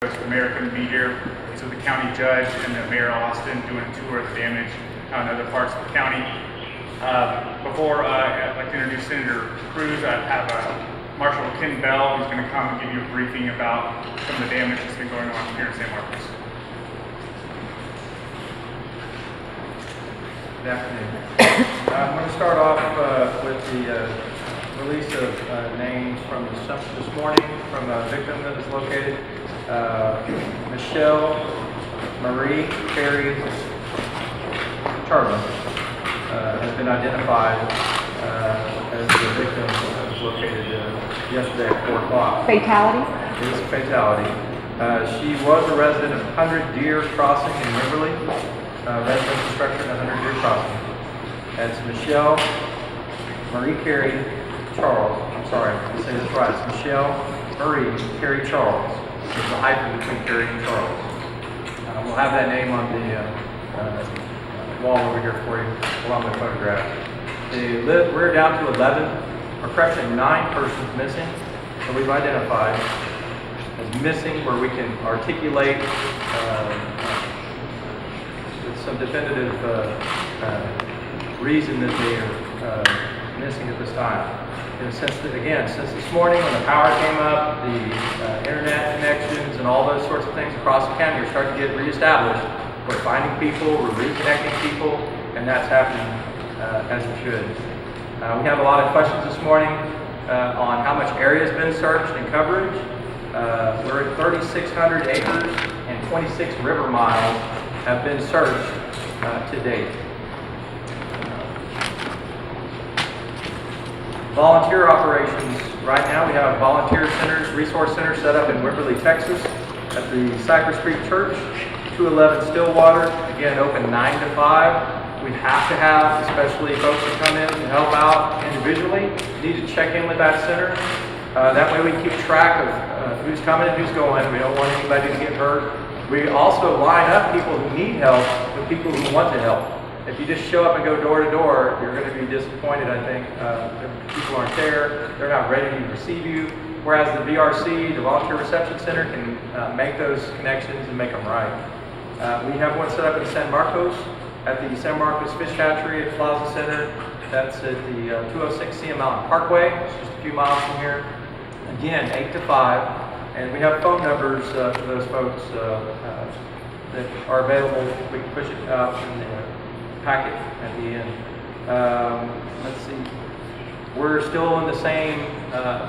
The mayor couldn't be here, so the county judge and the mayor Austin doing a tour of the damage in other parts of the county. Before I'd like to introduce Senator Cruz, I have Marshal Ken Bell who's going to come and give you a briefing about some of the damage that's been going on here in San Marcos. Good afternoon. I'm going to start off with the release of names from this morning from a victim that was located. Michelle Marie Carey Charlie has been identified as the victim that was located yesterday at 4 o'clock. Fatality? It was a fatality. She was a resident of 100 Deer Crossing in Wimberley, residential structure in 100 Deer Crossing. That's Michelle Marie Carey Charles. I'm sorry, I say this right. It's Michelle Marie Carey Charles. There's a hyphen between Carey and Charles. We'll have that name on the wall over here for you, along with photographs. We're down to 11, or correction, 9 persons missing. So we've identified as missing where we can articulate with some definitive reason that they are missing at this time. And since this morning when the power came up, the internet connections and all those sorts of things across the county are starting to get reestablished. We're finding people, we're reconnecting people, and that's happening as it should. We have a lot of questions this morning on how much area has been searched and coverage. We're at 3,600 acres and 26 river miles have been searched to date. Volunteer operations. Right now we have volunteer centers, resource centers set up in Wimberley, Texas at the Cypress Creek Church, 211 Stillwater, again open 9 to 5. We have to have, especially folks that come in to help out individually, need to check in with that center. That way we keep track of who's coming and who's going. We don't want anybody to get hurt. We also line up people who need help with people who want to help. If you just show up and go door to door, you're going to be disappointed, I think. People aren't there, they're not ready to receive you. Whereas the VRC, the Volunteer Reception Center, can make those connections and make them right. We have one set up in San Marcos, at the San Marcos Fish Hatchery at Plaza Center. That's at the 206 CM Mountain Parkway. It's just a few miles from here. Again, 8 to 5. And we have phone numbers for those folks that are available. We can push it out in the packet at the end. Let's see. We're still in the same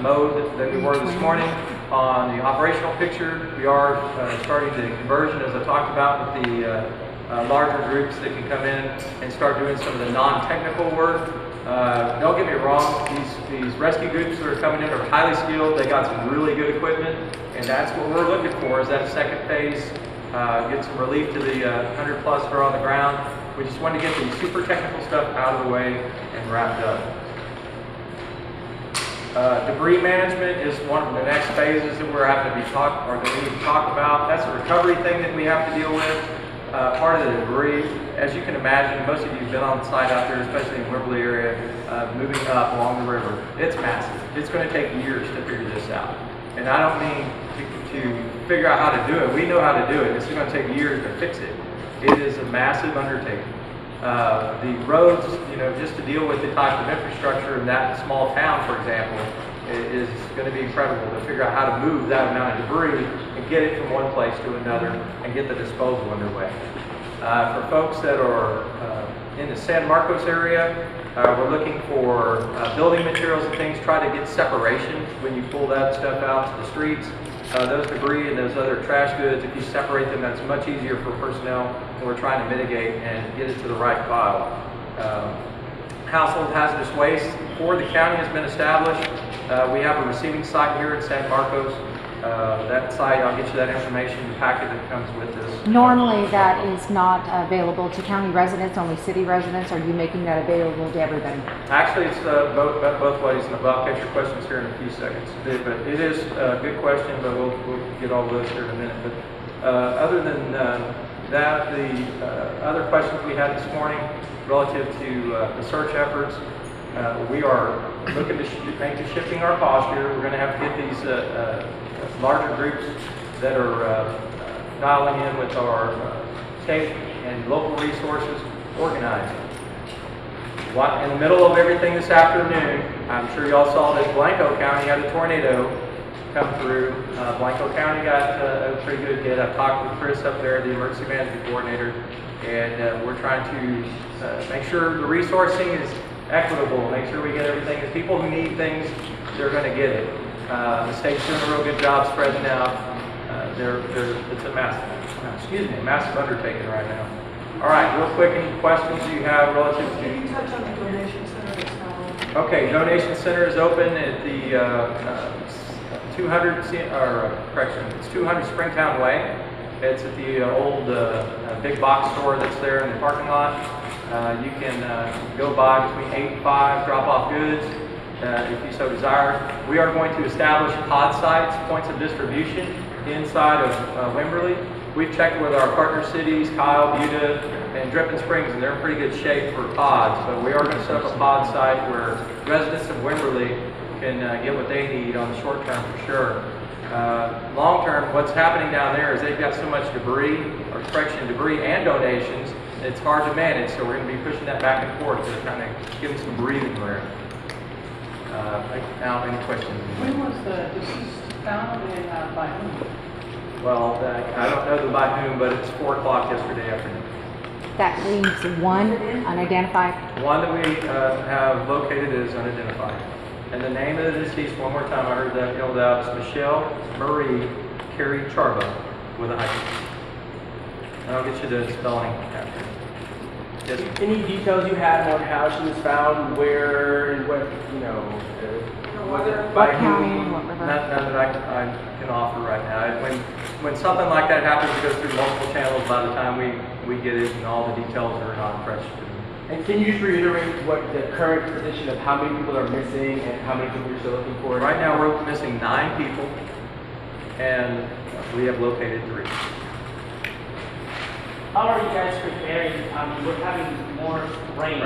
mode that we were this morning on the operational picture. We are starting the conversion, as I talked about, with the larger groups that can come in and start doing some of the non-technical work. Don't get me wrong, these rescue groups that are coming in are highly skilled. They got some really good equipment, and that's what we're looking for, is that second phase, get some relief to the 100 plus that are on the ground. We just want to get the super technical stuff out of the way and wrapped up. Debris management is one of the next phases that we're having to that we need to talk about. That's a recovery thing that we have to deal with. Part of the debris, as you can imagine, most of you have been on the site out there, especially in the Wimberley area, moving up along the river. It's massive. It's going to take years to figure this out. And I don't mean to figure out how to do it. We know how to do it. It's going to take years to fix it. It is a massive undertaking. The roads, just to deal with the type of infrastructure in that small town, for example, is going to be incredible to figure out how to move that amount of debris and get it from one place to another and get the disposal underway. For folks that are in the San Marcos area, we're looking for building materials and things. Try to get separation when you pull that stuff out to the streets. Those debris and those other trash goods, if you separate them, that's much easier for personnel when we're trying to mitigate and get it to the right pile. Household hazardous waste for the county has been established. We have a receiving site here in San Marcos. That site, I'll get you that information in the packet that comes with this. Normally that is not available to county residents, only city residents. Are you making that available to everybody? Actually, it's both ways, and I'll catch your questions here in a few seconds. But it is a good question, but we'll get all of those here in a minute. But other than that, the other questions we had this morning relative to the search efforts, we are looking to make the shifting our posture. We're going to have to get these larger groups that are dialing in with our state and local resources organizing. In the middle of everything this afternoon, I'm sure y'all saw that Blanco County had a tornado come through. Blanco County got a pretty good hit. I've talked with Chris up there, the emergency management coordinator, and we're trying to make sure the resourcing is equitable, make sure we get everything. The people who need things, they're going to get it. The state's doing a real good job spreading out. It's a massive undertaking right now. All right, real quick, any questions you have relative to? Can you touch on the donation center that's now open? Okay, donation center is open at the 200 Springtown Way. It's at the old big box store that's there in the parking lot. You can go by between 8 and 5, drop off goods if you so desire. We are going to establish pod sites, points of distribution inside of Wimberley. We've checked with our partner cities, Kyle, Buda, and Dripping Springs, and they're in pretty good shape for pods. So we are going to set up a pod site where residents of Wimberley can get what they need on the short term for sure. Long term, what's happening down there is they've got so much debris and donations, it's hard to manage. So we're going to be pushing that back and forth to kind of give them some breathing room. Now, any questions? When was the deceased found and by whom? Well, I don't know the by whom, but it's 4 o'clock yesterday afternoon. That leaves one unidentified. One that we have located is unidentified. And the name of the deceased, one more time, I heard that yelled out, is Michelle Marie Carey Charba with a hyphen. And I'll get you the spelling after. Yes, sir. Any details you have on how she was found, where, and what, What county and what river? None that I can offer right now. When something like that happens, it goes through multiple channels. By the time we get it, and all the details are not fresh to me. And can you just reiterate what the current position of how many people are missing and how many people you're still looking for? Right now, we're missing 9 people, and we have located 3. How are you guys preparing? We're having more rain.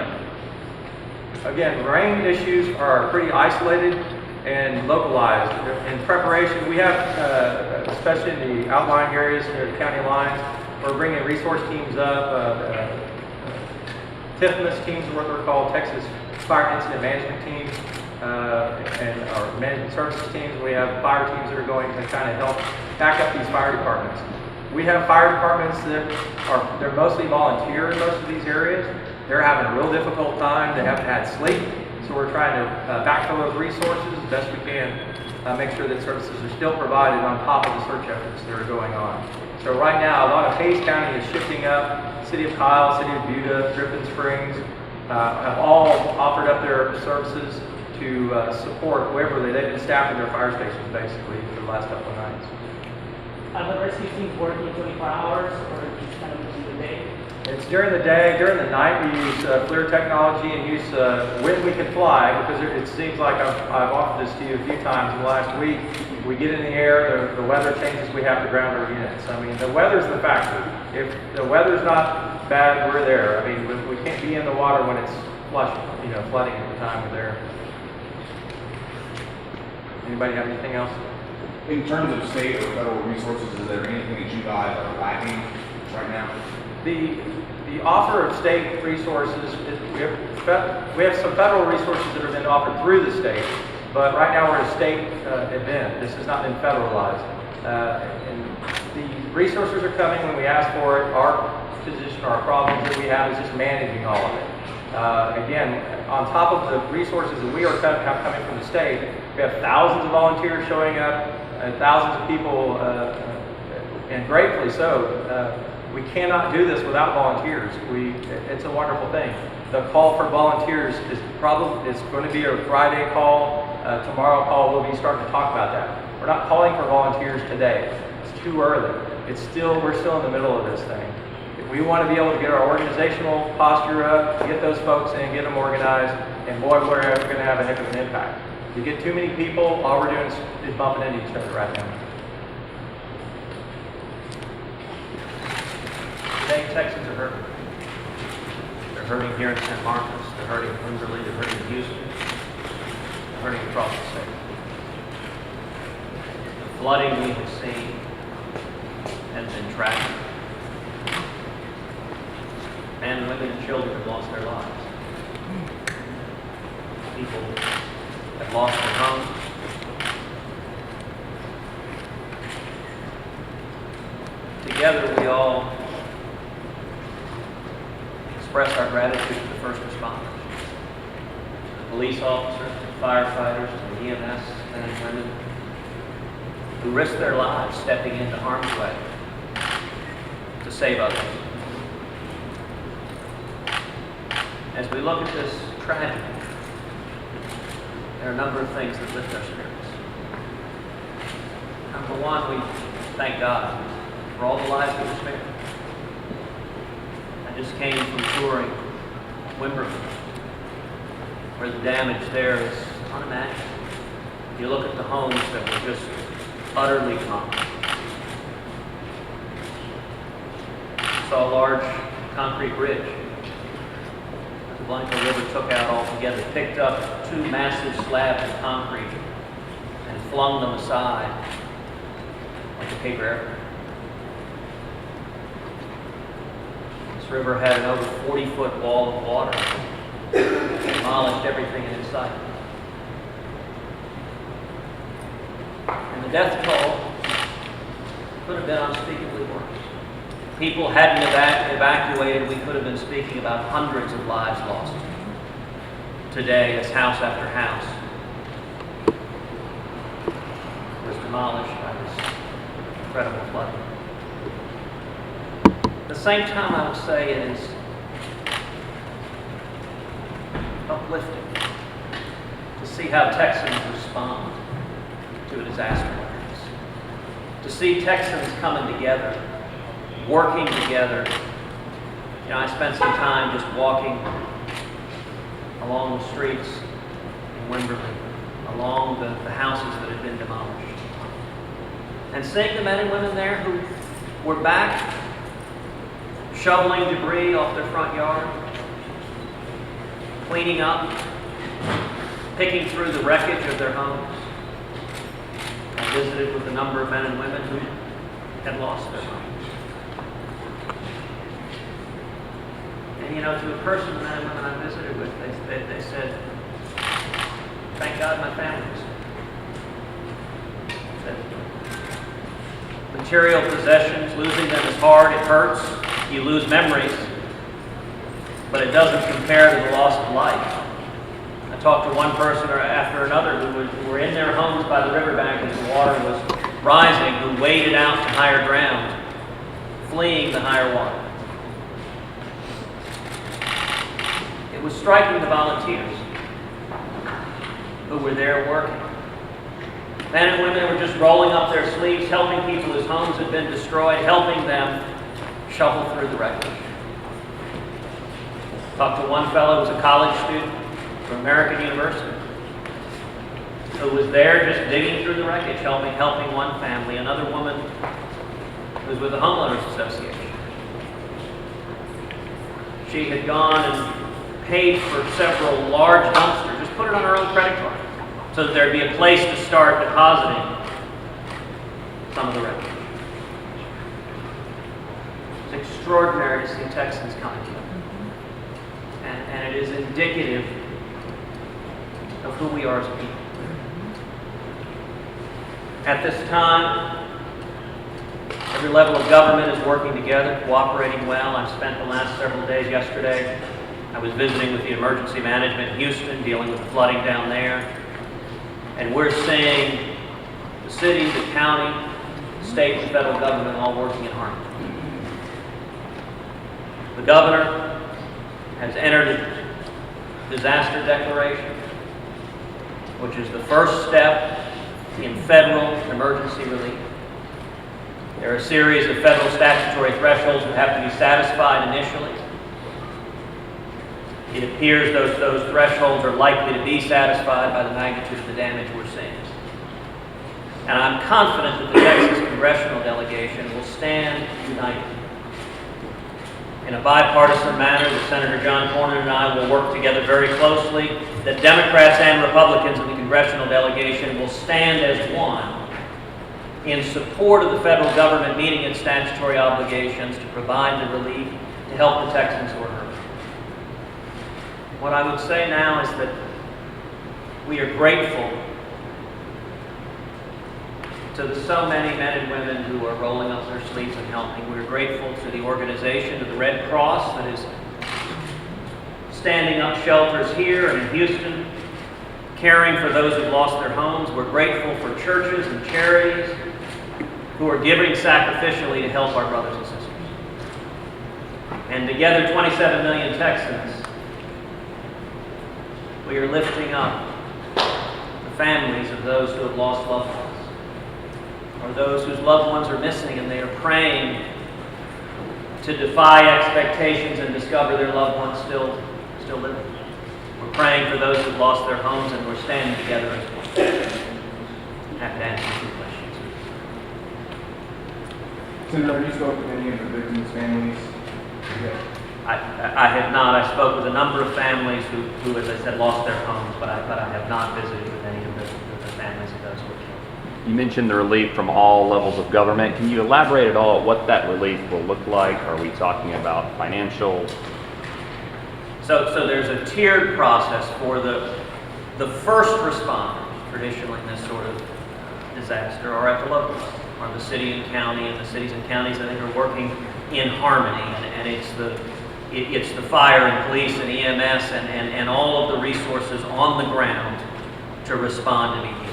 Again, rain issues are pretty isolated and localized. In preparation, we have, especially in the outlying areas near the county lines, we're bringing resource teams up. TIFMAS teams are what they're called, Texas Fire Incident Management Teams, and our management services teams. We have fire teams that are going to kind of help back up these fire departments. We have fire departments that they're mostly volunteer in most of these areas. They're having a real difficult time. They haven't had sleep. So we're trying to backfill those resources as best we can, make sure that services are still provided on top of the search efforts that are going on. So right now, a lot of Hays County is shifting up. City of Kyle, City of Buda, Dripping Springs have all offered up their services to support whoever they've been staffing their fire stations basically for the last couple of nights. Are the rescue teams working 24 hours or just kind of during the day? It's during the day. During the night, we use FLIR technology and use when we can fly, because it seems like I've offered this to you a few times in the last week. We get in the air, the weather changes, we have to ground our units. I mean, the weather's the factor. If the weather's not bad, we're there. I mean, we can't be in the water when it's flooding at the time we're there. Anybody have anything else? In terms of state or federal resources, is there anything that you guys are lacking right now? The offer of state resources, we have some federal resources that have been offered through the state, but right now we're at a state event. This has not been federalized. And the resources are coming when we ask for it. Our position, our problems that we have is just managing all of it. Again, on top of the resources that we have coming from the state, we have thousands of volunteers showing up, and thousands of people, and gratefully so. We cannot do this without volunteers. It's a wonderful thing. The call for volunteers is going to be a Friday call. Tomorrow call, we'll be starting to talk about that. We're not calling for volunteers today. It's too early. We're still in the middle of this thing. We want to be able to get our organizational posture up, get those folks in, get them organized, and boy, we're going to have a heck of an impact. If you get too many people, all we're doing is bumping into each other right now. Texans are hurting. They're hurting here in San Marcos, they're hurting in Wimberley, they're hurting in Houston, they're hurting across the state. The flooding we have seen been tragic. Men, women, and children have lost their lives. People have lost their homes. Together, we all express our gratitude to the first responders, the police officers, the firefighters, the EMS men and women who risk their lives stepping into harm's way to save others. As we look at this tragedy, there are a number of things that lift our spirits. Number one, we thank God for all the lives that were spared. I just came from touring Wimberley, where the damage there is unimaginable. You look at the homes that were just utterly gone. Saw a large concrete bridge that the Blanco River took out altogether, picked up two massive slabs of concrete and flung them aside like a paper airplane. This river had an over 40-foot wall of water, demolished everything in its sight. And the death toll could have been unspeakably worse. People hadn't evacuated, we could have been speaking about hundreds of lives lost today as house after house was demolished by this incredible flooding. At the same time, I would say it is uplifting to see how Texans respond to a disaster like this. To see Texans coming together, working together. You know, I spent some time just walking along the streets in Wimberley, along the houses that had been demolished, and seeing the men and women there who were back shoveling debris off their front yard, cleaning up, picking through the wreckage of their homes. I visited with a number of men and women who had lost their homes. And you know, to a person, the men and women I visited with, they said, thank God my family's said, material possessions, losing them is hard, it hurts. You lose memories, but it doesn't compare to the loss of life. I talked to one person after another who were in their homes by the riverbank as the water was rising, who waded out to higher ground, fleeing the higher water. It was striking the volunteers who were there working. Men and women who were just rolling up their sleeves, helping people whose homes had been destroyed, helping them shovel through the wreckage. Talked to one fellow who was a college student from American University who was there just digging through the wreckage, helping one family. Another woman who was with the Homeowners Association. She had gone and paid for several large dumpsters, just put it on her own credit card, so that there'd be a place to start depositing some of the wreckage. It's extraordinary to see Texans coming together. And it is indicative of who we are as a people. At this time, every level of government is working together, cooperating well. I've spent the last several days. Yesterday, I was visiting with the emergency management in Houston, dealing with the flooding down there. And we're seeing the city, the county, state, and federal government all working in harmony. The governor has entered a disaster declaration, which is the first step in federal emergency relief. There are a series of federal statutory thresholds that have to be satisfied initially. It appears those thresholds are likely to be satisfied by the magnitude of the damage we're seeing. And I'm confident that the Texas congressional delegation will stand united. In a bipartisan manner, that Senator John Cornyn and I will work together very closely, that Democrats and Republicans in the congressional delegation will stand as one in support of the federal government meeting its statutory obligations to provide the relief to help the Texans who are hurt. What I would say now is that we are grateful to the so many men and women who are rolling up their sleeves and helping. We're grateful to the organization, to the Red Cross that is standing up shelters here and in Houston, caring for those who've lost their homes. We're grateful for churches and charities who are giving sacrificially to help our brothers and sisters. And together, 27 million Texans, we are lifting up the families of those who have lost loved ones, or those whose loved ones are missing, and they are praying to defy expectations and discover their loved ones still living. We're praying for those who've lost their homes, and we're standing together as one. Have to answer some questions. Senator, have you spoken with any of the victims' families? I have not. I spoke with a number of families who, as I said, lost their homes, but I have not visited with any of the families of those who were killed. You mentioned the relief from all levels of government. Can you elaborate at all what that relief will look like? Are we talking about financial? So there's a tiered process for the first responders, traditionally in this sort of disaster, are at the local level, are the city and county, and the cities and counties, I think, are working in harmony, and it's the fire and police and EMS and all of the resources on the ground to respond immediately.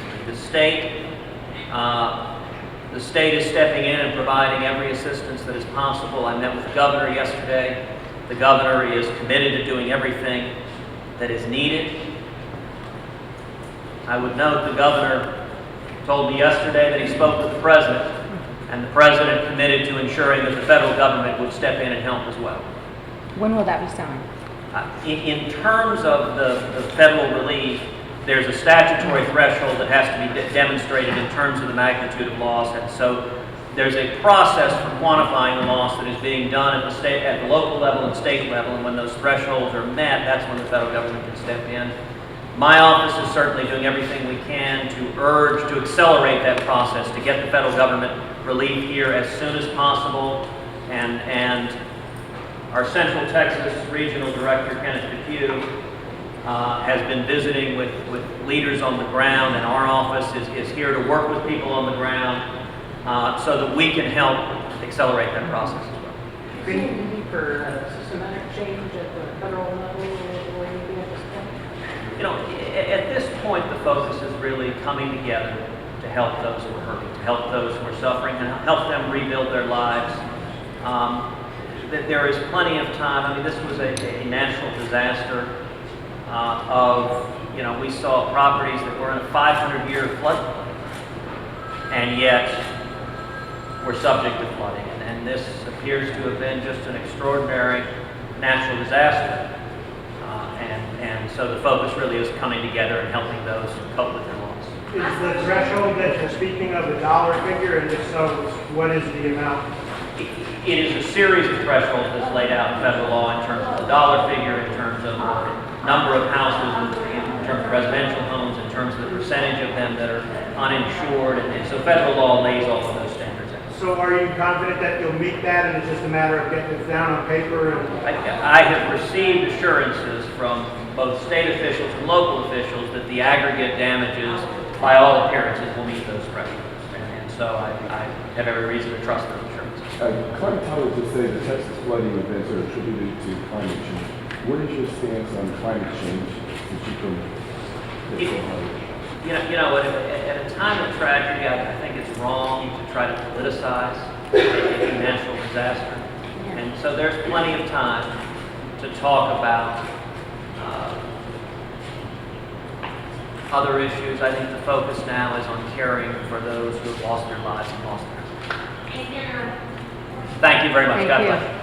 The state is stepping in and providing every assistance that is possible. I met with the governor yesterday. The governor is committed to doing everything that is needed. I would note the governor told me yesterday that he spoke with the president, and the president committed to ensuring that the federal government would step in and help as well. When will that be signed? In terms of the federal relief, there's a statutory threshold that has to be demonstrated in terms of the magnitude of loss, and so there's a process for quantifying the loss that is being done at the local level and state level, and when those thresholds are met, that's when the federal government can step in. My office is certainly doing everything we can to accelerate that process, to get the federal government relief here as soon as possible, and our Central Texas Regional Director, Kenneth DePue, has been visiting with leaders on the ground, and our office is here to work with people on the ground so that we can help accelerate that process as well. Do you see any need for systematic change at the federal level or anything at this point? You know, at this point, the focus is really coming together to help those who are hurting, to help those who are suffering, and help them rebuild their lives. That there is plenty of time. I mean, this was a natural disaster we saw properties that were in a 500-year floodplain, and yet were subject to flooding. And this appears to have been just an extraordinary natural disaster. And so the focus really is coming together and helping those cope with their loss. Is the threshold that you're speaking of a dollar figure, and if so, what is the amount? It is a series of thresholds that's laid out in federal law in terms of the dollar figure, in terms of the number of houses, in terms of residential homes, in terms of the percentage of them that are uninsured, and so federal law lays all of those standards out. So are you confident that you'll meet that, and it's just a matter of getting it down on paper? I have received assurances from both state officials and local officials that the aggregate damages, by all appearances, will meet those thresholds. And so I have every reason to trust those assurances. Climatologists say the Texas flooding events are attributed to climate change. What is your stance on climate change since you can at a time of tragedy, I think it's wrong to try to politicize a natural disaster. And so there's plenty of time to talk about other issues. I think the focus now is on caring for those who have lost their lives and lost their homes. Thank you very much. Thank God you. bless you.